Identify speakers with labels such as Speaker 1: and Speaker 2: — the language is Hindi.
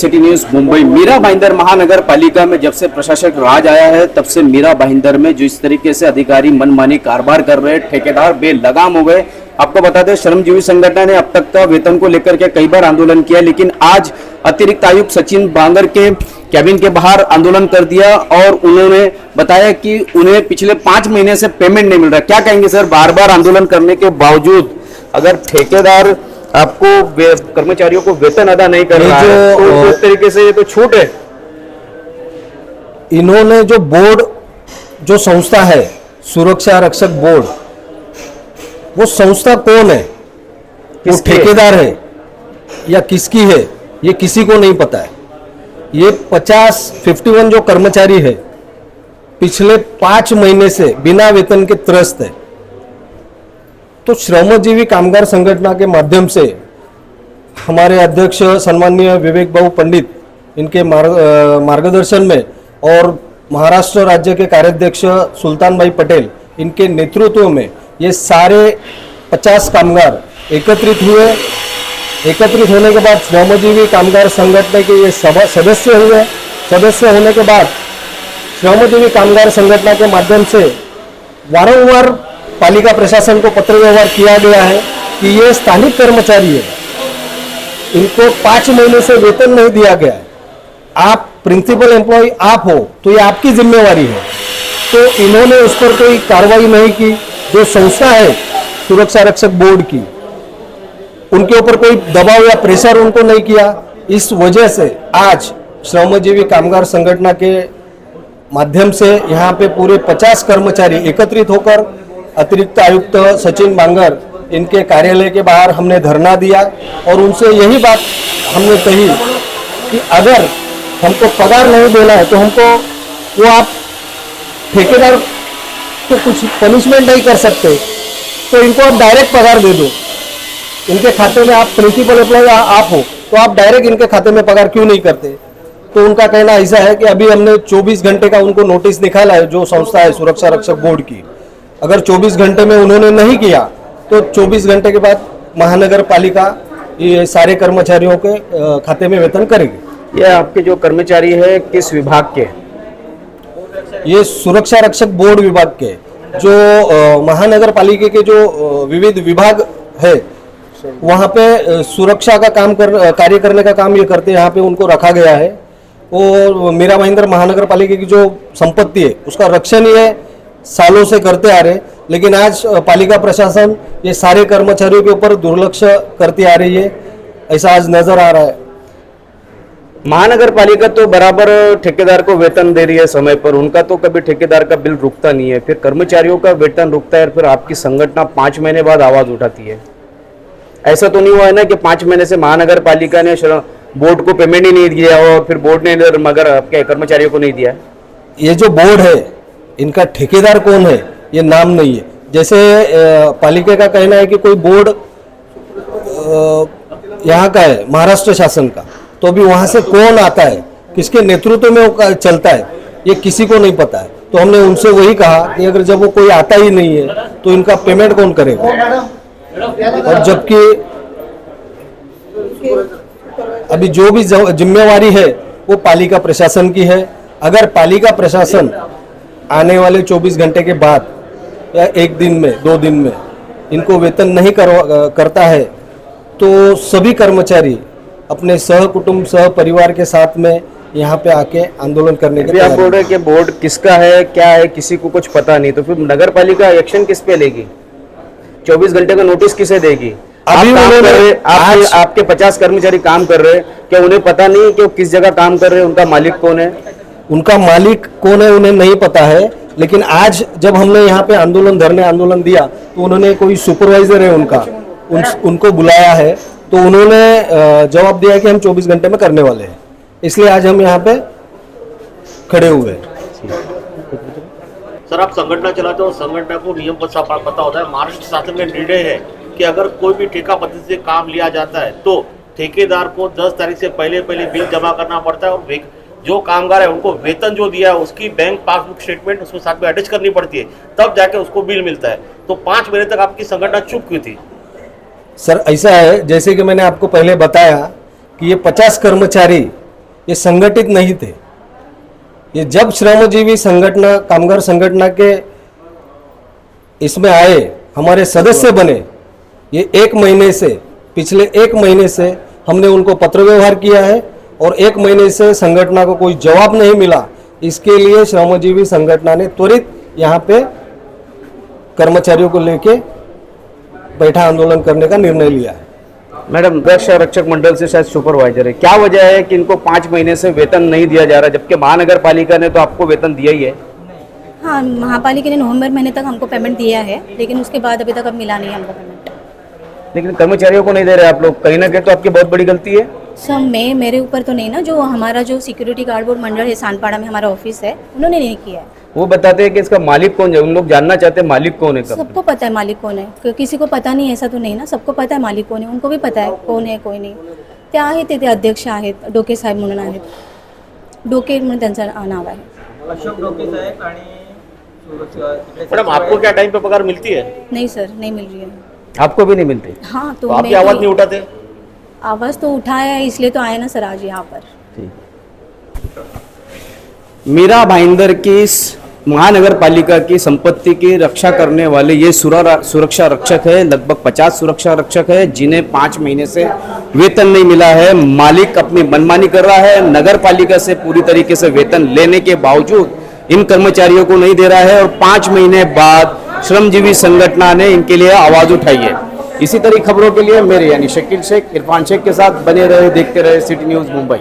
Speaker 1: City news Mumbai. मीरा भाईंदर महानगर पालिका में जब से प्रशासक राज आया है तब से मीरा भाईंदर में जो इस तरीके से अधिकारी मनमानी कारोबार कर रहे हैं, ठेकेदार बेलगाम हो गए। आपको बता दें, श्रमजीवी संगठन ने अब तक का वेतन को लेकर के कई बार आंदोलन किया, लेकिन आज अतिरिक्त आयुक्त सचिन बांगर के कैबिन के बाहर आंदोलन कर दिया और उन्होंने बताया कि उन्हें पिछले 5 महीने से पेमेंट नहीं मिल रहा। क्या कहेंगे सर, बार बार आंदोलन करने के बावजूद अगर ठेकेदार आपको कर्मचारियों को वेतन अदा नहीं कर रहा है तो इस तरीके से ये तो छूट है।
Speaker 2: इन्होंने जो बोर्ड, जो संस्था है सुरक्षा रक्षक बोर्ड, वो संस्था कौन है, वो ठेकेदार है या किसकी है, ये किसी को नहीं पता है। ये 51 जो कर्मचारी है पिछले 5 महीने से बिना वेतन के त्रस्त है। तो श्रमजीवी कामगार संगठन के माध्यम से हमारे अध्यक्ष सम्माननीय विवेक बाबू पंडित, इनके मार्गदर्शन में, और महाराष्ट्र राज्य के कार्याध्यक्ष सुल्तान भाई पटेल, इनके नेतृत्व में ये सारे 50 कामगार एकत्रित हुए। एकत्रित होने के बाद श्रमजीवी कामगार संगठन के ये सदस्य हुए। सदस्य होने के बाद श्रमजीवी कामगार संगठन के माध्यम से वारंवार पालिका प्रशासन को पत्र व्यवहार किया गया है कि ये स्थानिक कर्मचारी है, इनको 5 महीने से वेतन नहीं दिया गया है। आप प्रिंसिपल एम्प्लॉय आप हो तो ये आपकी जिम्मेवारी है। तो इन्होंने उस पर कोई कार्रवाई नहीं की। जो संस्था है सुरक्षा रक्षक बोर्ड की, उनके ऊपर कोई दबाव या प्रेशर उनको नहीं किया। इस वजह से आज श्रमजीवी कामगार संगठन के माध्यम से यहाँ पे पूरे 50 कर्मचारी एकत्रित होकर अतिरिक्त आयुक्त सचिन बांगर, इनके कार्यालय के बाहर हमने धरना दिया और उनसे यही बात हमने कही कि अगर हमको पगार नहीं देना है तो हमको, वो आप ठेकेदार तो कुछ पनिशमेंट नहीं कर सकते, तो इनको आप डायरेक्ट पगार दे दो। इनके खाते में, आप प्रिंसिपल एम्प्लॉय आप हो तो आप डायरेक्ट इनके खाते में पगार क्यों नहीं करते। तो उनका कहना ऐसा है कि अभी हमने 24 घंटे का उनको नोटिस निकाला है, जो संस्था है सुरक्षा रक्षक बोर्ड की। अगर 24 घंटे में उन्होंने नहीं किया तो 24 घंटे के बाद महानगर पालिका ये सारे कर्मचारियों के खाते में वेतन करेगी।
Speaker 1: ये आपके जो कर्मचारी है किस विभाग के?
Speaker 2: ये सुरक्षा रक्षक बोर्ड विभाग के, जो महानगर पालिका के जो विविध विभाग है वहाँ पे सुरक्षा का कार्य करने का काम ये करते हैं। यहाँ पे उनको रखा गया है और मीरा भाईंदर महानगर पालिका की जो संपत्ति है उसका रक्षण ये सालों से करते आ रहे, लेकिन आज पालिका प्रशासन ये सारे कर्मचारियों के ऊपर दुर्लक्ष करती आ रही है, ऐसा आज नजर आ रहा है।
Speaker 1: महानगर पालिका तो बराबर ठेकेदार को वेतन दे रही है समय पर, उनका तो कभी ठेकेदार का बिल रुकता नहीं है, फिर कर्मचारियों का वेतन रुकता है, फिर आपकी संगठन 5 महीने बाद आवाज उठाती है। ऐसा तो नहीं हुआ है ना कि 5 महीने से महानगर पालिका ने बोर्ड को पेमेंट ही नहीं दिया और फिर बोर्ड ने मगर आपके कर्मचारियों को नहीं दिया?
Speaker 2: ये जो बोर्ड है, इनका ठेकेदार कौन है ये नाम नहीं है। जैसे पालिका का कहना है कि कोई बोर्ड यहाँ का है महाराष्ट्र शासन का, तो अभी वहाँ से कौन आता है, किसके नेतृत्व में वो चलता है, ये किसी को नहीं पता है। तो हमने उनसे वही कहा कि अगर जब वो कोई आता ही नहीं है तो इनका पेमेंट कौन करेगा। और जबकि अभी जो भी जिम्मेवारी है वो पालिका प्रशासन की है। अगर पालिका प्रशासन आने वाले 24 घंटे के बाद या 1 दिन में, 2 दिन में इनको वेतन नहीं करता है तो सभी कर्मचारी अपने सह कुटुंब सह परिवार के साथ में यहाँ पे आके आंदोलन करने के लिए।
Speaker 1: आप बोल रहे कि बोर्ड किसका है, क्या है, किसी को कुछ पता नहीं, तो फिर नगर पालिका एक्शन किस पे लेगी? 24 घंटे का नोटिस किसे देगी? अभी आपके 50 कर्मचारी काम कर रहे हैं, क्या उन्हें पता नहीं कि वो किस जगह काम कर रहे हैं, उनका मालिक कौन है?
Speaker 2: उनका मालिक कौन है उन्हें नहीं पता है, लेकिन आज जब हमने यहाँ पे आंदोलन दिया तो उन्होंने, कोई सुपरवाइजर है उनका, उनको बुलाया है तो उन्होंने जवाब दिया कि हम 24 घंटे में करने वाले हैं, इसलिए आज हम यहाँ पे खड़े हुए हैं।
Speaker 3: सर, आप संगठन चलाते हो, संगठन को नियम पता होता है। महाराष्ट्र शासन का निर्णय है कि अगर कोई भी ठेका पद्धति से काम लिया जाता है तो ठेकेदार को 10 तारीख से पहले बिल जमा करना पड़ता है और जो कामगार है उनको वेतन जो दिया है उसकी बैंक पासबुक स्टेटमेंट उसको साथ में अटैच करनी पड़ती है, तब जाके उसको बिल मिलता है। तो 5 महीने तक आपकी संगठन चुप क्यों थी?
Speaker 2: सर ऐसा है, जैसे कि मैंने आपको पहले बताया कि ये 50 कर्मचारी ये संगठित नहीं थे। ये जब श्रमजीवी संगठन कामगार संगठन के इसमें आए, हमारे सदस्य बने, ये पिछले एक महीने से हमने उनको पत्र व्यवहार किया है और एक महीने से संगठन को कोई जवाब नहीं मिला। इसके लिए श्रमजीवी संगठन ने त्वरित यहाँ पे कर्मचारियों को लेके बैठा आंदोलन करने का निर्णय लिया है।
Speaker 1: मैडम, रक्षा रक्षक मंडल से शायद सुपरवाइजर है, क्या वजह है कि इनको 5 महीने से वेतन नहीं दिया जा रहा, जबकि महानगर पालिका ने तो आपको वेतन दिया ही है?
Speaker 4: हाँ, महापालिका ने नवंबर महीने तक हमको पेमेंट दिया है, लेकिन उसके बाद अभी तक अब मिला नहीं हमको पेमेंट।
Speaker 1: लेकिन कर्मचारियों को नहीं दे रहे आप लोग, कहीं ना कहीं तो आपकी बहुत बड़ी गलती है।
Speaker 4: सब मेरे ऊपर तो नहीं ना, जो हमारा जो सिक्योरिटी गार्ड बोर्ड मंडल है सानपाड़ा में हमारा ऑफिस है, उन्होंने नहीं किया है।
Speaker 1: वो बताते हैं कि इसका मालिक कौन है, उन लोग जानना चाहते हैं मालिक कौन है।
Speaker 4: सबको पता है मालिक कौन है, किसी को पता नहीं ऐसा तो नहीं ना, सबको पता है मालिक कौन है, उनको भी पता है कौन है कोई नहीं। ते आहेत ते अध्यक्ष आहेत, डोके साहेब म्हणून आहेत, डोके म्हणून त्यांचं नाव आहे।
Speaker 5: अशोक डोके साहेब आणि
Speaker 3: मैडम, आपको क्या टाइम पे पगार मिलती है?
Speaker 4: नहीं सर, नहीं मिल रही है।
Speaker 1: आपको भी नहीं मिलती?
Speaker 4: हाँ,
Speaker 3: तो
Speaker 4: तो
Speaker 3: आपकी
Speaker 4: मैं
Speaker 3: आवाज नहीं उठाते?
Speaker 4: आवाज़ तो उठाया है, इसलिए तो आए ना सर आज यहाँ पर।
Speaker 1: मीरा भाईंदर की महानगर पालिका की संपत्ति की रक्षा करने वाले ये सुरक्षा रक्षक है। लगभग 50 सुरक्षा रक्षक है जिन्हें 5 महीने से वेतन नहीं मिला है। मालिक अपनी मनमानी कर रहा है, नगर पालिका से पूरी तरीके से वेतन लेने के बावजूद इन कर्मचारियों को नहीं दे रहा है और 5 महीने बाद श्रमजीवी संगठन ने इनके लिए आवाज उठाई है। इसी तरह खबरों के लिए मेरे यानी शकील शेख, इरफान शेख के साथ बने रहे, देखते रहे सिटी न्यूज़ मुंबई।